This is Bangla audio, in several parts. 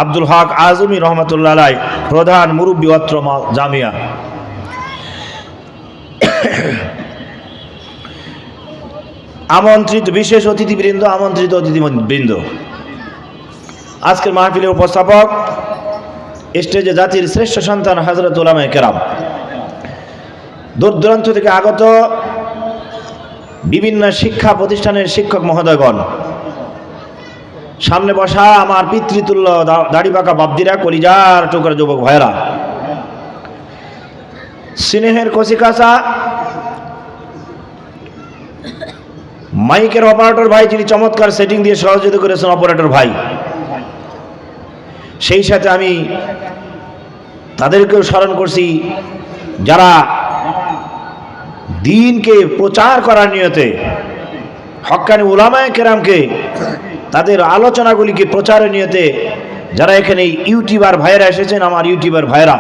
আব্দুল হক আজমি রহমতুল্লাহ আলাই, প্রধান মুরব্বী অত্র জামিয়া। আমন্ত্রিত বিশেষ অতিথিবৃন্দ, আমন্ত্রিত অতিথিবৃন্দ, আজকের মাহফিলের উপস্থাপক, স্টেজে জাতির শ্রেষ্ঠ সন্তান হযরত উলামায়ে কেরাম, দূর দূরান্ত থেকে আগত বিভিন্ন শিক্ষা প্রতিষ্ঠানের শিক্ষক মহোদয়গণ, সামনে বসা আমার পিতৃতুল্য দাড়ি পাকা বাপদিরা, কলিজার টুকরা যুবক ভাইরা, স্নেহের কচিকাঁচা মাইকের অপারেটর ভাই, যিনি চমৎকার সেটিং দিয়ে সহযোগিতা করেছেন অপারেটর ভাই, সেই সাথে আমি তাদেরকেও স্মরণ করছি যারা দ্বীনকে প্রচার করার নিয়তে হক্কানি উলামায়ে কেরামকে তাদের আলোচনাগুলিকে প্রচারের নিয়তে যারা এখানে ইউটিউবার ভাইয়েরা এসেছেন, আমার ইউটিউবার ভাইয়েরা,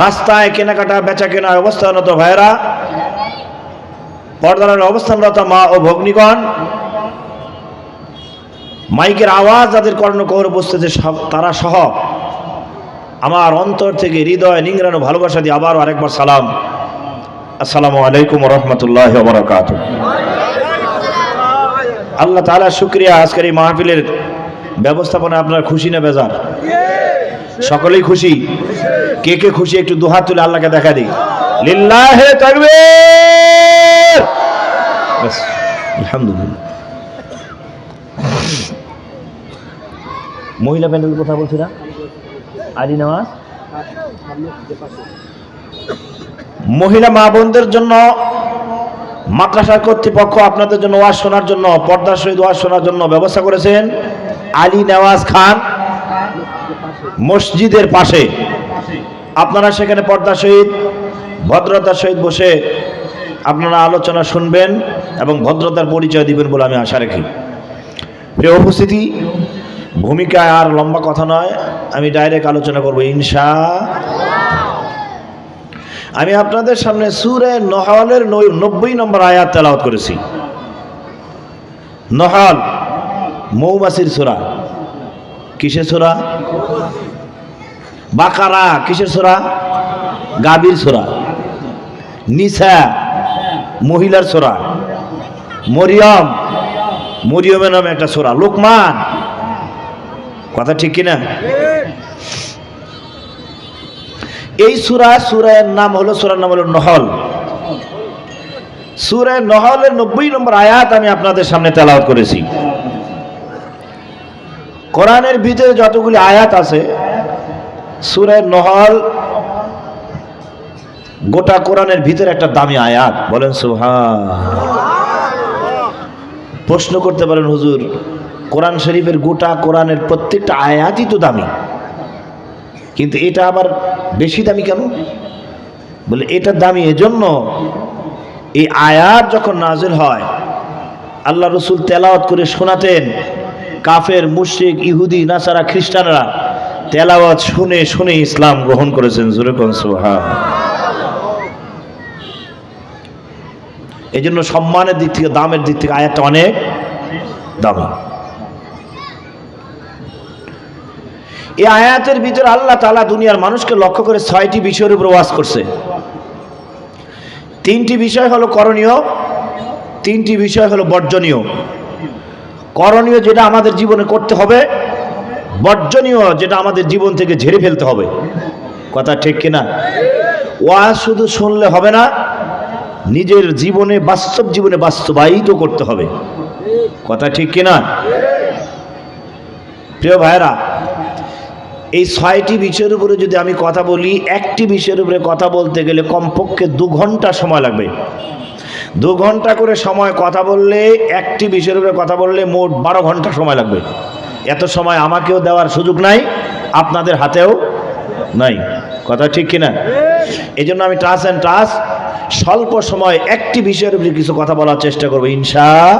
রাস্তায় কেনাকাটা বেচা কেনা অবস্থানরত ভাইয়েরা, পর্দার অবস্থানরত মা ও ভগ্নীগণ, মাইকের আওয়াজ যাদের কর্ণকুহরে বসতেছে তারা সহ আমার অন্তর থেকে হৃদয় নিংড়ানো ভালোবাসা দিয়ে আবার আরেকবার সালাম, আসসালামু আলাইকুম ওয়া রাহমাতুল্লাহি ওয়া বারাকাতুহু। আল্লাহ তাআলা শুকরিয়া, আজকের এই মাহফিলের ব্যবস্থাপনা আপনার খুশি না বেজার? সকলেই খুশি? কে কে খুশি একটু দুহাত তুলে আল্লাহকে দেখা দিই। লিল্লাহি তাকবীর। বাস, আলহামদুলিল্লাহ। মহিলা প্যানেলের কথা বলছি না, আলী নামাজ, মহিলা মা বোনদের জন্য মাদ্রাসা কর্তৃপক্ষ আপনাদের জন্য ওয়াজ শোনার জন্য, পর্দার সহিত ওয়াজ শোনার জন্য ব্যবস্থা করেছেন আলী নেওয়াজ খান মসজিদের পাশে। আপনারা সেখানে পর্দার সহিত ভদ্রতার সহিত বসে আপনারা আলোচনা শুনবেন এবং ভদ্রতার পরিচয় দিবেন বলে আমি আশা রাখি। প্রিয় উপস্থিতি, ভূমিকায় আর লম্বা কথা নয়, আমি ডাইরেক্ট আলোচনা করব ইনশাআল্লাহ। আমি আপনাদের সামনে সূরা নহলের 90 নম্বর আয়াত তেলাওয়াত করেছি। নহল মৌমাছির সূরা। কিসের সূরা? বাকারা কিসের সূরা? গাভীর সূরা। নিসা মহিলার সূরা। মরিয়মের নামে একটা সূরা। লোকমান, কথা ঠিক কিনা? এই সূরার নাম হলো নহল। সূরা নহলের 90 নম্বর আয়াত আমি আপনাদের সামনে তেলাওয়াত করেছি। কোরআনের ভিতরে যতগুলি আয়াত আছে, সূরা নহল গোটা কোরআনের ভিতরে একটা দামি আয়াত। বলেন সুবহানাল্লাহ। প্রশ্ন করতে পারেন, হুজুর কোরআন শরীফের গোটা কোরআনের প্রত্যেকটা আয়াতই তো দামি, কিন্তু এটা আবার বেশি দামি কেন? বলে এটা দামি এজন্য, এই আয়াত যখন নাজিল হয় আল্লাহ রসুল তেলাওয়াত করে শোনাতেন, কাফের মুশরিক ইহুদি নাসারা খ্রিস্টানরা তেলাওয়াত শুনে শুনে ইসলাম গ্রহণ করেছেন। জোরে কোন সুবহানাল্লাহ। এই জন্য সম্মানের দিক থেকে, দামের দিক থেকে আয়াতটা অনেক দামি। এই আয়াতের ভিতরে আল্লাহ তাআলা দুনিয়ার মানুষকে লক্ষ্য করে 6টি বিষয়ের উপর ওয়াজ করছে। 3টি বিষয় হলো করণীয়, 3টি বিষয় হলো বর্জনীয়। করণীয় যেটা আমাদের জীবনে করতে হবে, বর্জনীয় যেটা আমাদের জীবন থেকে ঝেড়ে ফেলতে হবে। কথা ঠিক কিনা? ওয়াজ শুধু শুনলে হবে না, নিজের জীবনে, বাস্তব জীবনে বাস্তবায়িত করতে হবে। কথা ঠিক কিনা? প্রিয় ভাইরা, এই 6টি বিষয়ের উপরে যদি আমি কথা বলি, একটি বিষয়ের উপরে কথা বলতে গেলে কমপক্ষে 2 ঘন্টা সময় লাগবে। 2 ঘন্টা করে সময় কথা বললে, একটি বিষয়ের উপরে কথা বললে মোট 12 ঘন্টা সময় লাগবে। এত সময় আমাকেও দেওয়ার সুযোগ নাই, আপনাদের হাতেও নাই। কথা ঠিক কিনা? এই জন্য আমি টাচ অ্যান্ড টাচ স্বল্প সময় একটি বিষয়ের উপরে কিছু কথা বলার চেষ্টা করবো ইনশাআল্লাহ।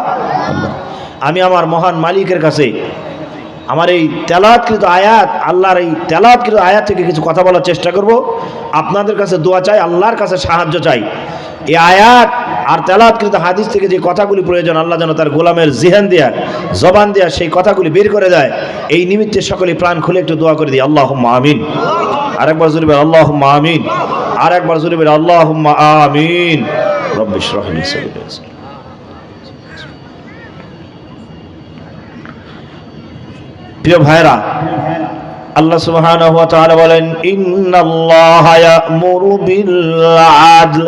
আমি আমার মহান মালিকের কাছে আমার এই তেলাওয়াতকৃত আয়াত, আল্লাহর এই তেলাওয়াতকৃত আয়াত থেকে কিছু কথা বলার চেষ্টা করব। আপনাদের কাছে দোয়া চাই, আল্লাহর কাছে সাহায্য চাই। এই আয়াত আর তেলাওয়াতকৃত হাদিস থেকে যে কথাগুলি প্রয়োজন, আল্লাহ যেন তার গোলামের জিহান দিয়া, জবান দিয়া সেই কথাগুলি বের করে দেয়। এই নিমিত্তে সকলে প্রাণ খুলে একটু দোয়া করে দিই, আল্লাহুম্মা আমিন। আরেকবার জোরে বলেন আল্লাহুম্মা আমিন। আরেকবার জোরে বলেন আল্লাহুম্মা আমিন। রব্বি ইশরাহ লি সাদরি। প্রিয় ভাইরা, আল্লাহ সুবহানাহু ওয়া তাআলা বলেন, ইন্নাল্লাহা ইয়া'মুরু বিল আদল।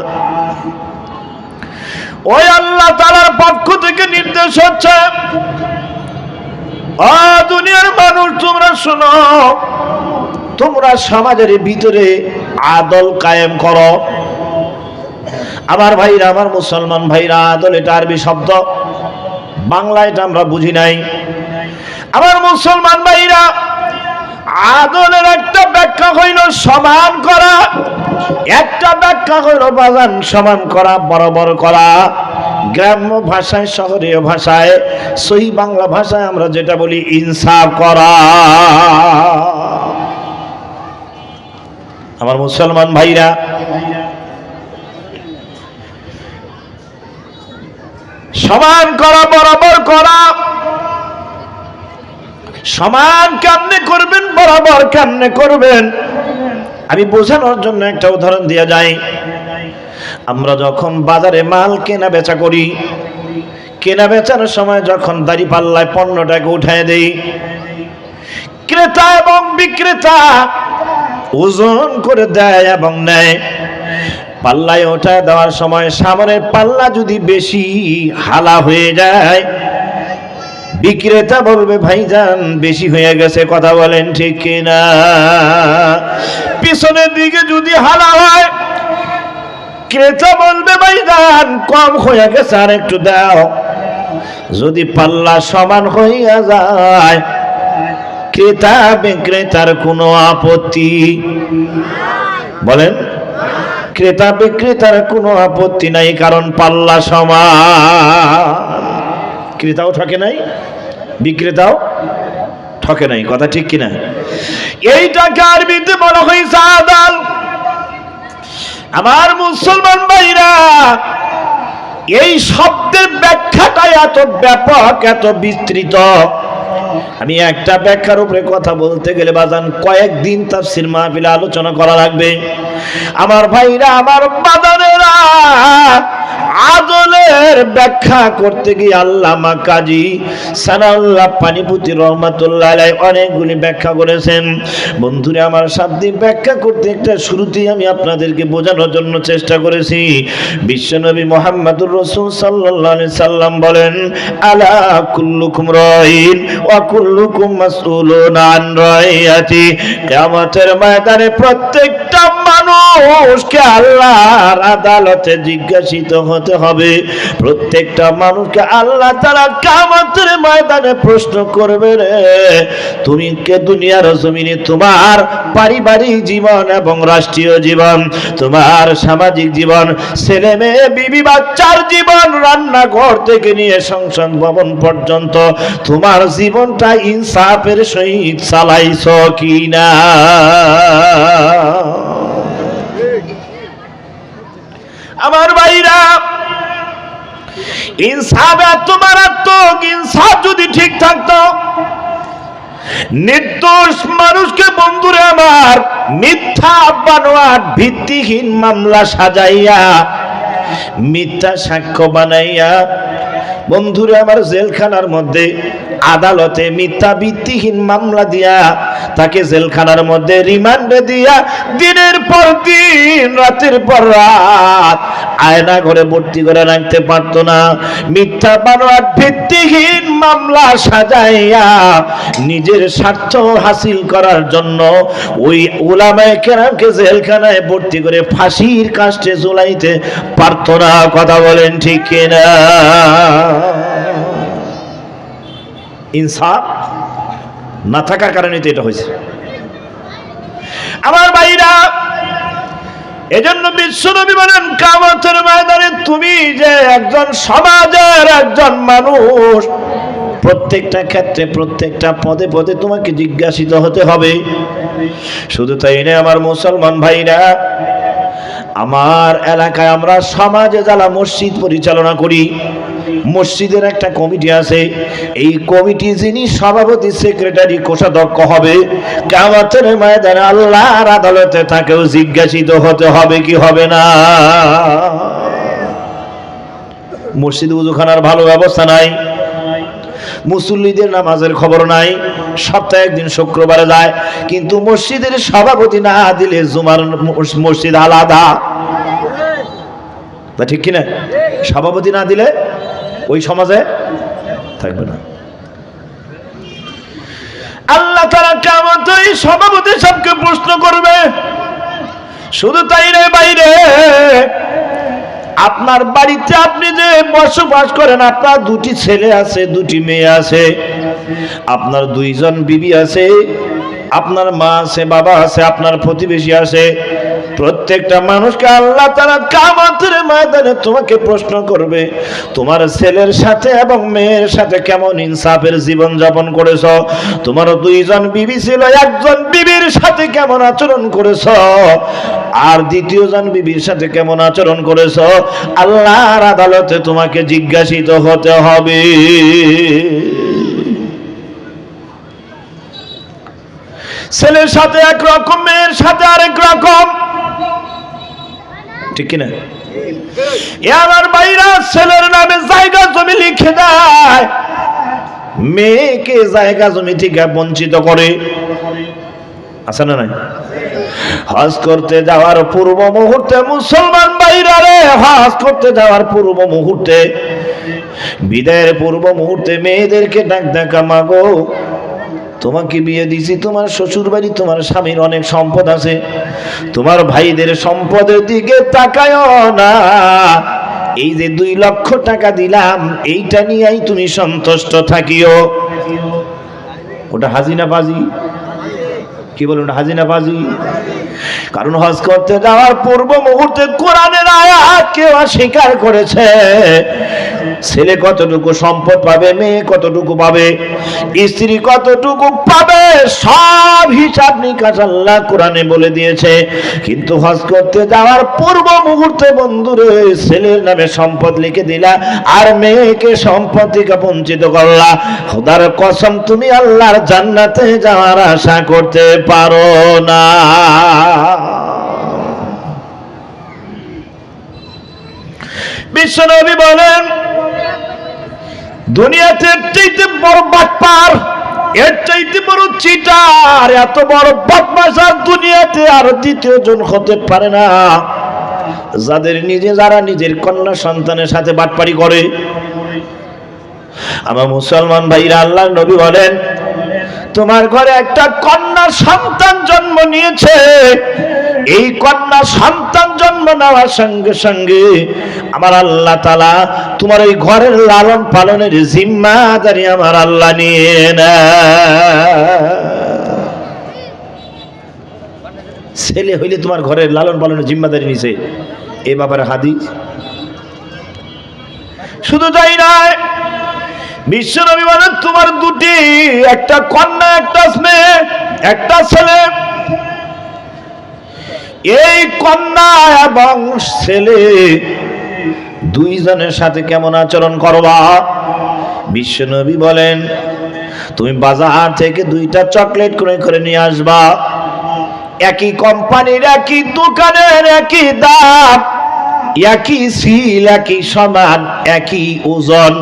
ওই আল্লাহ তাআলার পক্ষ থেকে নির্দেশ হচ্ছে, ও দুনিয়ার মানুষ তোমরা শোনো, তোমরা সমাজের ভিতরে আদল কায়েম করো। আমার ভাইরা, আমার মুসলমান ভাইরা, আদল এটা আরবি শব্দ, বাংলায় এটা আমরা বুঝি নাই। আমার মুসলমান ভাইরা, আদলের একটা ব্যাখ্যা হইল সমান করা, একটা ব্যাখ্যা হইল বাজান সমান করা, বরাবর করা। গ্রাম্য ভাষায়, শহরীয় ভাষায়, সহি বাংলা ভাষায় আমরা যেটা বলি ইনসাফ করা। আমার মুসলমান ভাইরা, সমান করা, বরাবর করা। সমান কেমনে করবেন, বরাবর কেমনে করবেন, আমি বোঝানোর জন্য একটা উদাহরণ দিয়ে যাই। আমরা যখন বাজারে মাল কেনা বেচা করি, কেনা বেচার সময় যখন দাড়ি পাল্লায় পণ্যটাকে উঠায় দেই, ক্রেতা এবং বিক্রেতা ওজন করে দেয় এবং নেয়। পাল্লায় ওঠায় দেওয়ার সময় সামনের পাল্লা যদি বেশি হালা হয়ে যায়, বিক্রেতা বলবে ভাইজান বেশি হয়ে গেছে, কথা বলেন ঠিক কিনা? পিছনের দিকে যদি হালা হয়, ক্রেতা বলবে ভাইজান কম হয়ে গেছে, আর একটু দাও। যদি পাল্লা সমান হইয়া যায়, ক্রেতা বিক্রেতার কোনো আপত্তি, বলেন, ক্রেতা বিক্রেতার কোনো আপত্তি নাই, কারণ পাল্লা সমান। ক্রেতাও ঠকে নাই, বিক্রেতাও ঠকে নাই, কথা ঠিক কিনা? এইটাকে আরবিতে বলা হয়েছে আদল। আমার মুসলমান ভাইরা, এই শব্দের ব্যাখ্যাটা এত ব্যাপক, এত বিস্তৃত। আমি একটা ব্যাখ্যার উপরে কথা বলতে গেলে বাজান কয়েকদিন তাফসীর মাহফিলে আলোচনা করা লাগবে। আমার ভাইরা, আমার বাজানেরা, আদলের ব্যাখ্যা করতে গিয়ে আল্লামা কাজী সানাউল্লাহ পানিপতি রহমাতুল্লাহ আলাইহি অনেকগুলি ব্যাখ্যা করেছেন। বন্ধুরা আমার, শাব্দিক ব্যাখ্যা করতে একটা শুরুতেই আমি আপনাদেরকে বোঝানোর জন্য চেষ্টা করেছি। বিশ্বনবী মুহাম্মদুর রাসূল সাল্লাল্লাহু আলাইহি সাল্লাম বলেন, আলা কুল্লুকুম রাইন ওয়া কুল্লুকুম মাসউলুন আন রাইয়াতি। কিয়ামতের ময়দানে প্রত্যেকটা মানুষকে আল্লাহর আদালতে জিজ্ঞাসিত হতে হবে। প্রত্যেকটা মানুষকে আল্লাহ তাআলা কিয়ামতের ময়দানে প্রশ্ন করবে, রে তুমি কে দুনিয়ার জমিনে তোমার পারিবারিক জীবন এবং রাষ্ট্রীয় জীবন, তোমার সামাজিক জীবন, ছেলে মেয়ে বিবি বাচ্চার জীবন, রান্নাঘর থেকে নিয়ে সংসদ ভবন পর্যন্ত তোমার জীবনটা ইনসাফের সহিত চালাইছো কিনা? আমার ভাইরা, ইনসাফ এত মারাত্মক। ইনসাফ যদি ঠিক থাকতো, নির্দোষ মানুষকে বন্ধুরে আমার মিথ্যা বানোয়াট ভিত্তিহীন মামলা সাজাইয়া, মিথ্যা সাক্ষ্য বানাইয়া, বন্ধুরে আমার জেলখানার মধ্যে, আদালতে মিথ্যা ভিত্তিহীন মামলা দিয়া তাকে জেলখানার মধ্যে রিমান্ডে দিয়া দিনের পর দিন, রাতের পর রাত আয়না ঘরে ভর্তি করে রাখতে পারতো না। মিথ্যা বানোয়াট ভিত্তিহীন মামলা সাজাইয়া নিজের স্বার্থ হাসিল করার জন্য ওই উলামায়ে কেরামকে জেলখানায় ভর্তি করে ফাঁসির কাস্টে ঝুলাইতে পারতো না, কথা বলেন ঠিক কিনা? ইনসাফ না থাকার কারণে তো এটা হয়েছে। আমার ভাইরা, এজন্য বিশ্বনবী বলেন, কিয়ামতের ময়দানে তুমি যে একজন সমাজের একজন মানুষ, প্রত্যেকটা ক্ষেত্রে, প্রত্যেকটা পদে পদে তোমাকে জিজ্ঞাসিত হতে হবে। শুধু তাই নয় আমার মুসলমান ভাইরা, আমার এলাকায় আমরা সমাজে যারা মসজিদ পরিচালনা করি, মসজিদের একটা কমিটি আছে। এই কমিটি যিনি সভাপতি, সেক্রেটারি, কোষাধ্যক্ষ হবে, কিয়ামতের ময়দানে আল্লাহর আদালতে তাকেও জিজ্ঞাসিত হতে হবে কি হবে না। মসজিদ ওযুখানার ভালো ব্যবস্থা নাই, মুসল্লিদের নামাজের খবর নাই, সপ্তাহে একদিন শুক্রবারে যায়, কিন্তু মসজিদের সভাপতি না দিলে জুমার মসজিদ আলাদা, ঠিক কিনা? সভাপতি না দিলে ওই সমাজে থাকবে না। আল্লাহ তাআলা কিয়ামতে এই সভাপতি সবকে প্রশ্ন করবে। শুধু তাই নয়, বাইরে আপনার বাড়িতে আপনি যে বসবাস করেন, আপনার দুটি ছেলে আছে, দুটি মেয়ে আছে, আপনার দুইজন বিবি আছে, আপনার মা আছে, বাবা আছে, আপনার প্রতিবেশী আছে, প্রত্যেকটা মানুষকে আল্লাহ তাআলা কিয়ামতের ময়দানে তোমাকে প্রশ্ন করবে, তোমার ছেলের সাথে এবং মেয়ের সাথে কেমন ইনসাফের জীবন যাপন করেছো, তোমার দুইজন বিবি ছিল, একজন বিবির সাথে কেমন আচরণ করেছো, আর দ্বিতীয়জন বিবির সাথে কেমন আচরণ করেছো, আল্লাহর আদালতে তোমাকে জিজ্ঞাসিত হতে হবে। ছেলের সাথে একরকম, মেয়ের সাথে আরেক রকম, ঠিক কিনা? আমার ভাইরা, ছেলের নামে জায়গা জমি লিখে দেয়, মেয়েকে জায়গা জমি থেকে বঞ্চিত করে, আছে না নাই? হজ করতে যাওয়ার পূর্ব মুহূর্তে, মুসলমান ভাইরা রে, হজ করতে যাওয়ার পূর্ব মুহূর্তে, বিদায়ের পূর্ব মুহূর্তে মেয়েদেরকে ডাক ডাকা, মাগো তোমাকে বিয়ে দিছি, তোমার শ্বশুর বাড়ি, তোমার স্বামীর অনেক সম্পদ আছে, তোমার ভাইদের সম্পদের দিকে তাকায়ও না, এই যে 2 লক্ষ টাকা দিলাম, এইটা নিয়েই তুমি সন্তুষ্ট থাকিও। ওটা হাজিনা বাজি, কি বলুন, হাজিনা বাজি। কারণ হজ করতে যাওয়ার পূর্ব মুহূর্তে কোরআনের আয়াত কেউ অস্বীকার করেছে, ছেলে কতটুকু সম্পদ পাবে, মেয়ে কতটুকু পাবে, স্ত্রী কতটুকু পাবে, সব হিসাব নিকাশ আল্লাহ কোরআনে বলে দিয়েছে। কিন্তু হজ করতে যাওয়ার পূর্ব মুহূর্তে বন্ধুরে ছেলের নামে সম্পদ লিখে দিলা আর মেয়েকে সম্পদ থেকে বঞ্চিত করলা, খোদার কসম তুমি আল্লাহর জান্নাতে যাওয়ার আশা করতে পারো না। বিশ্বনবী বলেন, দুনিয়াতে এর চাইতে বড় বাটপার, এর চাইতে বড় চিটার, এত বড় বদমাশ আর দুনিয়াতে আর দ্বিতীয় জন হতে পারে না, যারা নিজের কন্যা সন্তানের সাথে বাটপারি করে। আমার মুসলমান ভাইরা, আল্লাহর নবী বলেন, তোমার ঘরে একটা কন্যা সন্তান জন্ম নিয়েছে, এই কন্যা সন্তান জন্ম নেওয়ার সঙ্গে সঙ্গে আমার আল্লাহ তাআলা তোমার এই ঘরের লালন পালনের জিম্মাদারি আমার আল্লাহ নিয়ে নেয়। ছেলে হইলে তোমার ঘরের লালন পালনের জিম্মাদারি নিছে, এই ব্যাপারে হাদিস। শুধু তাই নয়, বিশ্বনবী বলেন, তোমার দুটি, একটা কন্যা, একটা মেয়ে, একটা ছেলে, এই কন্যা এবং ছেলে দুইজনের সাথে কেমন আচরণ করবা। বিশ্বনবী বলেন, তুমি বাজার থেকে 2টা চকলেট করে নিয়ে আসবা, একই কোম্পানির, একই দোকানের, একই দাম, একই সিল, একই সমান, একই ওজন,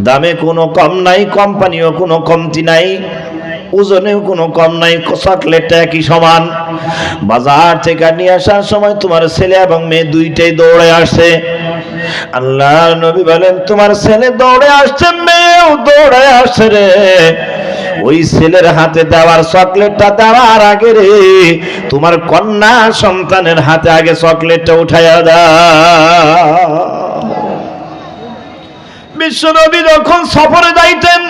দামে কোনো কম নাই, কোম্পানিও কোনো কমতি নাই, ওজনেও কোনো কম নাই, চকলেটটা একই সমান। বাজার থেকে নিয়ে আসার সময় তোমার ছেলে এবং মেয়ে দুইটাই দৌড়ে আসছে। আল্লাহ নবী বলেন, তোমার ছেলে দৌড়ে আসছে, মেয়েও দৌড়ে আসছে রে, ওই ছেলের হাতে দেওয়ার চকলেটটা দেওয়ার আগে রে, তোমার কন্যা সন্তানের হাতে আগে চকলেটটা উঠাইয়া দাও। বিশ্বনবী যখন সফরে যাইতেন,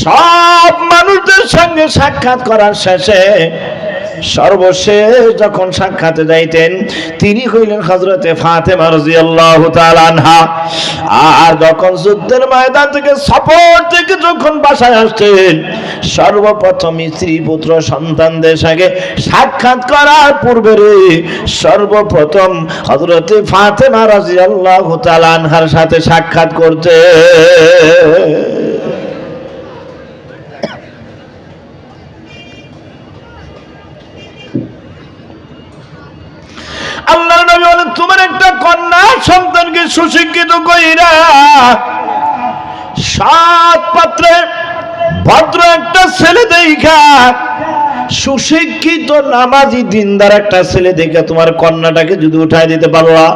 সব মানুষদের সঙ্গে সাক্ষাৎ করার শেষে সর্বশেষ যখন সাক্ষাতে যাইতেন তিনি হইলেন হযরতে ফাতেমা রাদিয়াল্লাহু তাআলা আনহা। আর যখন যুদ্ধের ময়দান থেকে সফর থেকে যখন বাসায় আসতেন সর্বপ্রথম স্ত্রী পুত্র সন্তানদের সঙ্গে সাক্ষাৎ করার পূর্বে সর্বপ্রথম হযরতে ফাতেমা রাদিয়াল্লাহু তাআলা আনহার সাথে সাক্ষাৎ করতে। আল্লাহর নবী বলেন তোমার একটা কন্যা সন্তানকে সুশিক্ষিত কইরা সাত পাত্রে ভদ্র একটা ছেলে দেখা, সুশিক্ষিত নামাজি দিনদার একটা ছেলে দেখে তোমার কন্যাটাকে যদি উঠায় দিতে পারলা।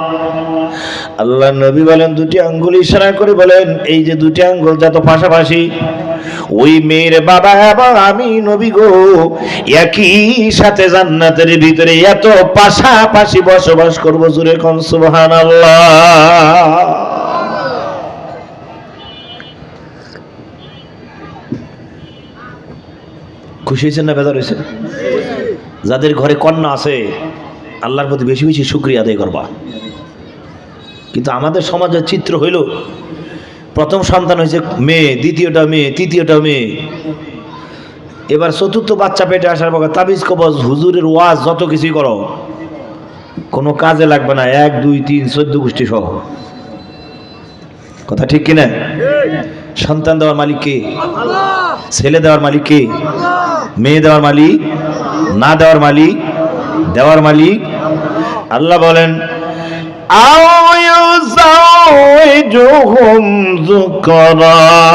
আল্লাহ নবী বলেন দুটি আঙ্গুল ইশারা করে বলেন এই যে দুটি আঙ্গুল যত পাশাপাশি ওই মেয়ের বাবা এবং আমি নবী গো একই সাথে জান্নাতের ভিতরে এত পাশাপাশি বসবাস করব। জোরে কোন সুবহানাল্লাহ। খুশি হয়েছেন না বেজার হয়েছে? যাদের ঘরে কন্যা আছে আল্লাহর প্রতি বেশি বেশি শুকরিয়া আদায় করবা। কিন্তু আমাদের সমাজের চিত্র হইল প্রথম সন্তান হয়েছে মেয়ে, দ্বিতীয়টা মেয়ে, তৃতীয়টা মেয়ে, এবার চতুর্থ বাচ্চা পেটে আসার পর তাবিজ কবজ হুজুরের ওয়াজ যত কিছুই করো কোনো কাজে লাগবে না, 1 2 3 14 গোষ্ঠী সহ। কথা ঠিক কিনা? সন্তান দেওয়ার মালিক কে? ছেলে দেওয়ার মালিক কে? মেয়ে দেওয়ার মালিক? না দেওয়ার মালিক? দেওয়ার মালিক আল্লাহ বলেন আও ইউযাওইজুহুম যুকরানা